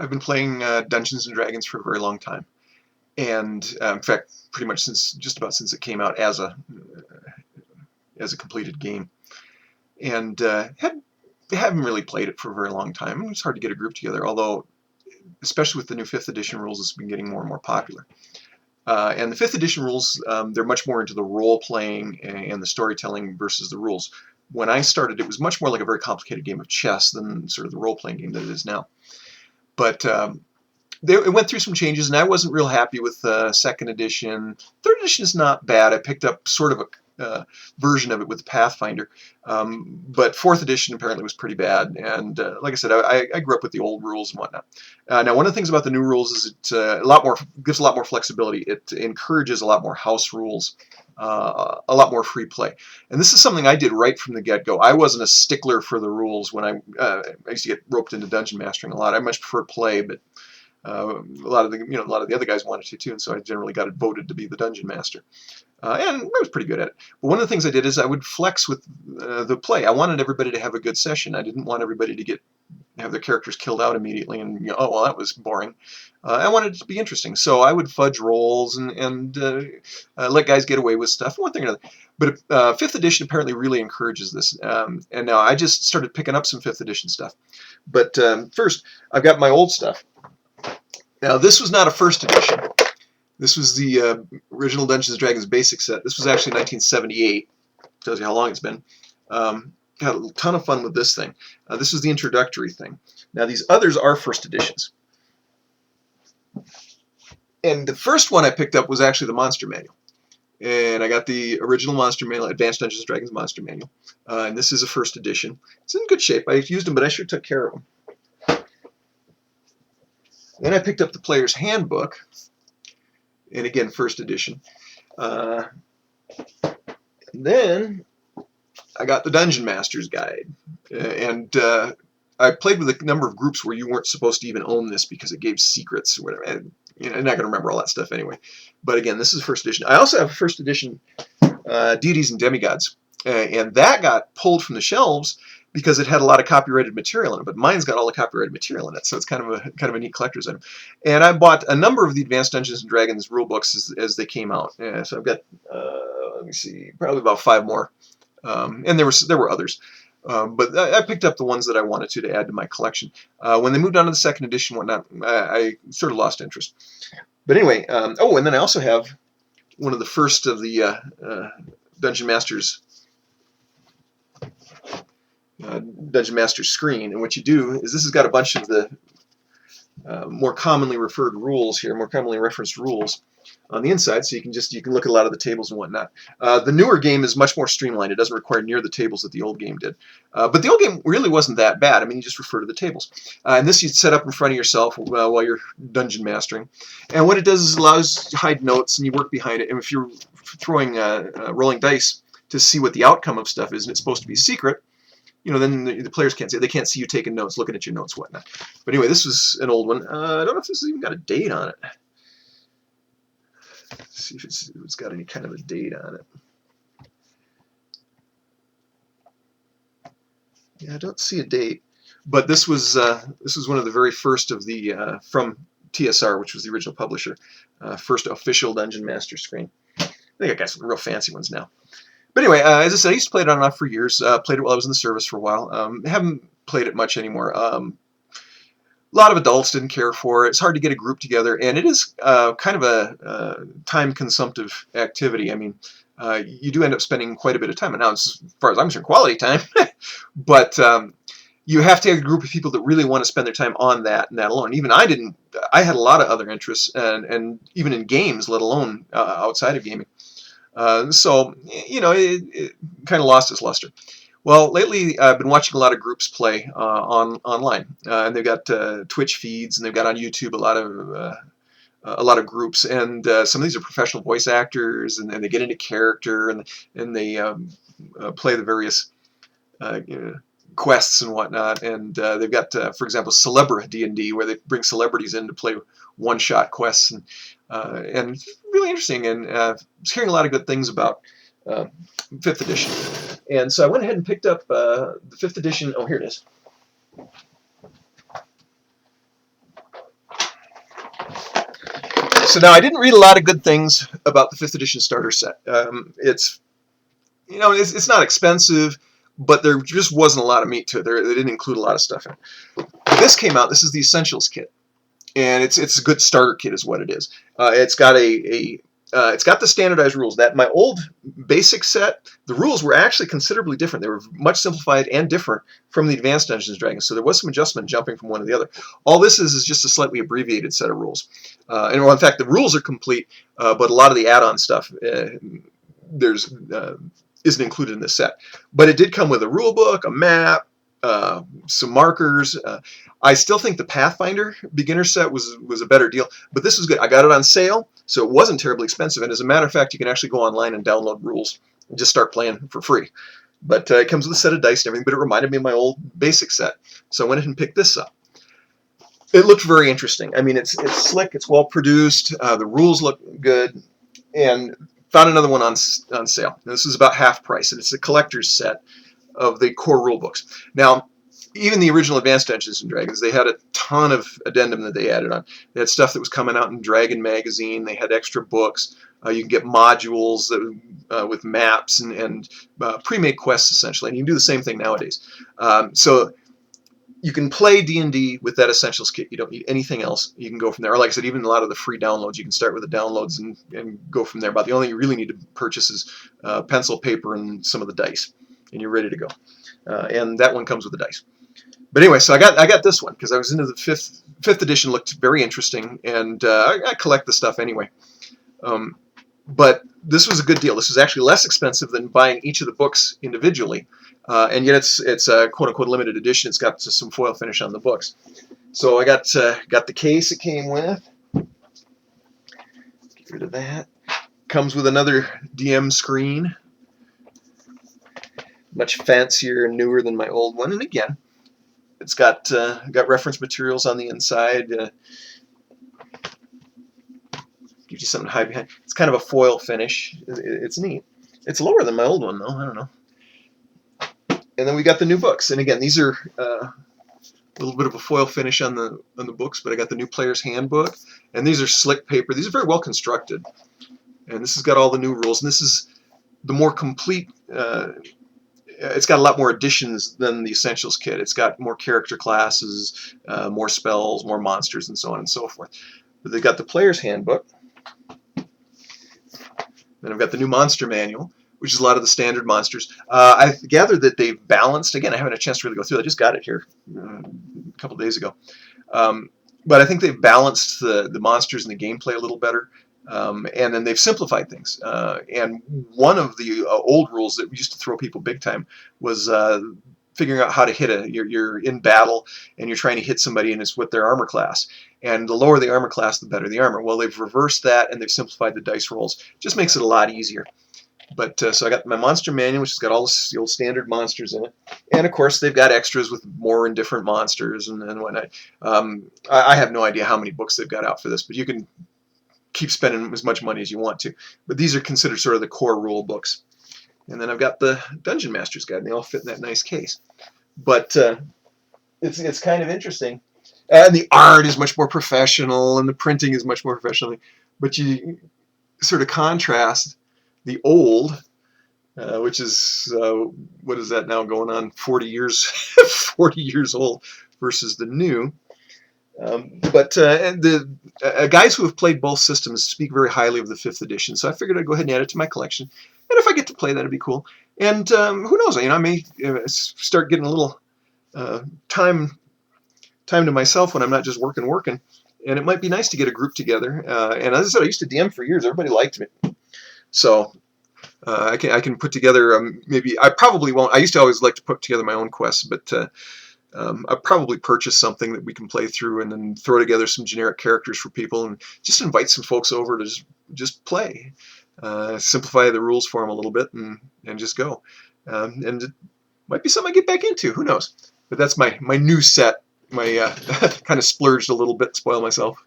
I've been playing Dungeons and Dragons for a very long time, and in fact, pretty much just about since it came out as a completed game, and haven't really played it for a very long time. It's hard to get a group together, although especially with the new 5th edition rules, it's been getting more and more popular. And the 5th edition rules, they're much more into the role-playing and the storytelling versus the rules. When I started, it was much more like a very complicated game of chess than sort of the role-playing game that it is now. But it went through some changes, and I wasn't real happy with 2nd edition. 3rd edition is not bad. I picked up sort of a version of it with Pathfinder, but 4th edition apparently was pretty bad. And like I said, I grew up with the old rules and whatnot. Now, one of the things about the new rules is it gives a lot more flexibility. It encourages a lot more house rules, a lot more free play. And this is something I did right from the get-go. I wasn't a stickler for the rules when I used to get roped into dungeon mastering a lot. I much prefer play, but a lot of the other guys wanted to too, and so I generally got voted to be the dungeon master. And I was pretty good at it. But one of the things I did is I would flex with the play. I wanted everybody to have a good session. I didn't want everybody to have their characters killed out immediately and, oh, well, that was boring. I wanted it to be interesting. So I would fudge rolls and let guys get away with stuff, one thing or another. But 5th edition apparently really encourages this. And now I just started picking up some 5th edition stuff. But first, I've got my old stuff. Now, this was not a 1st edition. This was the original Dungeons & Dragons basic set. This was actually 1978. Tells you how long it's been. Had a ton of fun with this thing. This was the introductory thing. Now, these others are 1st editions. And the first one I picked up was actually the Monster Manual. And I got the original Monster Manual, Advanced Dungeons & Dragons Monster Manual. And this is a 1st edition. It's in good shape. I used them, but I sure took care of them. Then I picked up the Player's Handbook. And again, 1st edition. And then I got the Dungeon Master's Guide. And I played with a number of groups where you weren't supposed to even own this because it gave secrets or whatever. And, I'm not going to remember all that stuff anyway. But again, this is 1st edition. I also have a 1st edition Deities and Demigods. And that got pulled from the shelves because it had a lot of copyrighted material in it, but mine's got all the copyrighted material in it, so it's kind of a neat collector's item. And I bought a number of the Advanced Dungeons & Dragons rule books as they came out. So I've got, let me see, probably about 5 more, and there were others. But I picked up the ones that I wanted to add to my collection. When they moved on to the 2nd edition and whatnot, I sort of lost interest. But anyway, oh, and then I also have one of the first of the Dungeon Masters screen, and what you do is this has got a bunch of the more commonly referred rules here, more commonly referenced rules on the inside, so you can look at a lot of the tables and whatnot. The newer game is much more streamlined. It doesn't require near the tables that the old game did. But the old game really wasn't that bad. I mean, you just refer to the tables. And this you set up in front of yourself while you're dungeon mastering. And what it does is allows you to hide notes, and you work behind it. And if you're throwing rolling dice to see what the outcome of stuff is, and it's supposed to be secret, then the players can't see it. They can't see you taking notes, looking at your notes, whatnot. But anyway, this was an old one. I don't know if this has even got a date on it. Let's see if it's got any kind of a date on it. Yeah, I don't see a date. But this was one of the very first of the from TSR, which was the original publisher, first official Dungeon Master screen. I think I got some real fancy ones now. But anyway, as I said, I used to play it on and off for years. Played it while I was in the service for a while. Haven't played it much anymore. A lot of adults didn't care for it. It's hard to get a group together, and it is kind of a time-consumptive activity. I mean, you do end up spending quite a bit of time. And now, as far as I'm concerned, quality time. But you have to have a group of people that really want to spend their time on that and that alone. Even I didn't. I had a lot of other interests, and even in games, let alone outside of gaming. So, it kind of lost its luster. Well, lately I've been watching a lot of groups play online, and they've got Twitch feeds, and they've got on YouTube a lot of groups, and some of these are professional voice actors, and they get into character, and they play the various quests and whatnot, and they've got, for example, Celebra D&D, where they bring celebrities in to play one-shot quests, and it's really interesting, and I was hearing a lot of good things about 5th edition. And so I went ahead and picked up the 5th edition. Oh, here it is. So now I didn't read a lot of good things about the 5th edition starter set. It's not expensive, but there just wasn't a lot of meat to it. They didn't include a lot of stuff in it. This came out. This is the Essentials kit, and it's a good starter kit, is what it is. It's got it's got the standardized rules. That my old basic set, the rules were actually considerably different. They were much simplified and different from the Advanced Dungeons & Dragons, so there was some adjustment jumping from one to the other. All this is just a slightly abbreviated set of rules. And well, in fact, the rules are complete, but a lot of the add-on stuff isn't included in this set. But it did come with a rule book, a map, some markers. I still think the Pathfinder beginner set was a better deal, but this was good. I got it on sale, so it wasn't terribly expensive. And as a matter of fact, you can actually go online and download rules and just start playing for free. But it comes with a set of dice and everything, but it reminded me of my old basic set. So I went ahead and picked this up. It looked very interesting. I mean, it's slick, it's well produced, the rules look good, and found another one on sale. And this is about half price, and it's a collector's set of the core rule books. Now, even the original Advanced Dungeons & Dragons, they had a ton of addendum that they added on. They had stuff that was coming out in Dragon Magazine. They had extra books. You can get modules with maps and pre-made quests, essentially. And you can do the same thing nowadays. So you can play D&D with that Essentials kit. You don't need anything else. You can go from there. Or like I said, even a lot of the free downloads, you can start with the downloads and go from there. But the only thing you really need to purchase is pencil, paper, and some of the dice. And you're ready to go. And that one comes with the dice. But anyway, so I got this one because I was into the fifth edition. Looked very interesting, and I collect the stuff anyway. But this was a good deal. This was actually less expensive than buying each of the books individually, and yet it's a quote-unquote limited edition. It's got some foil finish on the books. So I got the case it came with. Get rid of that. Comes with another DM screen, much fancier and newer than my old one, and again, it's got reference materials on the inside. Gives you something to hide behind. It's kind of a foil finish. It's neat. It's lower than my old one, though. I don't know. And then we got the new books. And again, these are a little bit of a foil finish on the books, but I got the new player's handbook. And these are slick paper. These are very well constructed. And this has got all the new rules. And this is the more complete. It's got a lot more additions than the Essentials kit. It's got more character classes, more spells, more monsters, and so on and so forth. But they've got the player's handbook. Then I've got the new monster manual, which is a lot of the standard monsters. I gathered that they've balanced. Again, I haven't had a chance to really go through it. I just got it here a couple days ago. But I think they've balanced the monsters and the gameplay a little better. And then they've simplified things. And one of the old rules that used to throw people big time was figuring out how to hit you're in battle and you're trying to hit somebody, and it's with their armor class. And the lower the armor class, the better the armor. Well, they've reversed that and they've simplified the dice rolls. Just makes it a lot easier. But so I got my monster manual, which has got all the old standard monsters in it. And of course, they've got extras with more and different monsters and whatnot. I have no idea how many books they've got out for this, but you can keep spending as much money as you want to. But these are considered sort of the core rule books. And then I've got the Dungeon Master's Guide, and they all fit in that nice case. But it's kind of interesting. And the art is much more professional, and the printing is much more professional. But you sort of contrast the old, which is, what is that now, going on 40 years, 40 years old, versus the new. But the guys who have played both systems speak very highly of the 5th edition, so I figured I'd go ahead and add it to my collection. And if I get to play, that'd be cool. And who knows? I may start getting a little time to myself when I'm not just working. And it might be nice to get a group together. And as I said, I used to DM for years. Everybody liked me, so I can put together. Maybe I probably won't. I used to always like to put together my own quests, but I'll probably purchase something that we can play through and then throw together some generic characters for people and just invite some folks over to just play. Simplify the rules for them a little bit and just go. And it might be something I get back into. Who knows? But that's my new set. My kind of splurged a little bit, spoil myself.